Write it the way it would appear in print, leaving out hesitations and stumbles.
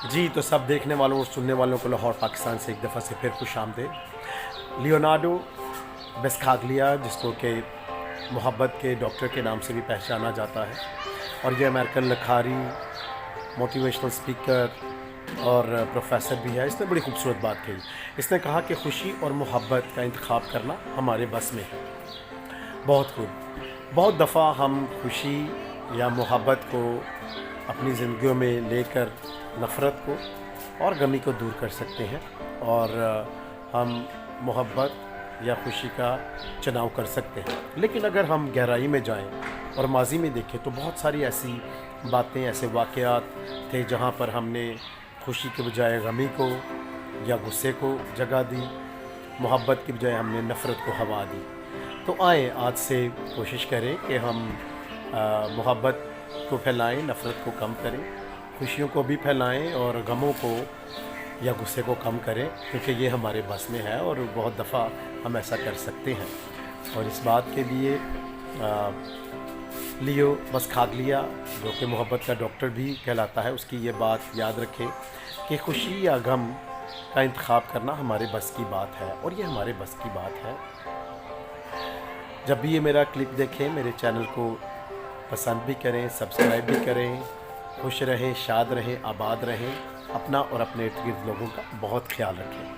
جی تو سب دیکھنے والوں اور سننے والوں کو لاہور پاکستان سے ایک دفعہ سے پھر خوش آمدید۔ لیونارڈو بسکاگلیا، جس کو کہ محبت کے ڈاکٹر کے نام سے بھی پہچانا جاتا ہے، اور یہ امریکن لکھاری، موٹیویشنل سپیکر اور پروفیسر بھی ہے، اس نے بڑی خوبصورت بات کہی۔ اس نے کہا کہ خوشی اور محبت کا انتخاب کرنا ہمارے بس میں ہے۔ بہت خوب۔ بہت دفعہ ہم خوشی یا محبت کو اپنی زندگیوں میں لے کر نفرت کو اور غمی کو دور کر سکتے ہیں، اور ہم محبت یا خوشی کا چناؤ کر سکتے ہیں۔ لیکن اگر ہم گہرائی میں جائیں اور ماضی میں دیکھیں تو بہت ساری ایسی باتیں، ایسے واقعات تھے جہاں پر ہم نے خوشی کے بجائے غمی کو یا غصے کو جگہ دی، محبت کی بجائے ہم نے نفرت کو ہوا دی۔ تو آئیں آج سے کوشش کریں کہ ہم محبت کو پھیلائیں، نفرت کو کم کریں، خوشیوں کو بھی پھیلائیں اور غموں کو یا غصے کو کم کریں، کیونکہ یہ ہمارے بس میں ہے اور بہت دفعہ ہم ایسا کر سکتے ہیں۔ اور اس بات کے لیے لیو بسکاگلیا، جو کہ محبت کا ڈاکٹر بھی کہلاتا ہے، اس کی یہ بات یاد رکھیں کہ خوشی یا غم کا انتخاب کرنا ہمارے بس کی بات ہے، اور یہ ہمارے بس کی بات ہے۔ جب بھی یہ میرا کلپ دیکھیں، میرے چینل کو پسند بھی کریں، سبسکرائب بھی کریں۔ خوش رہیں، شاد رہیں، آباد رہیں، اپنا اور اپنے ارد گرد لوگوں کا بہت خیال رکھیں۔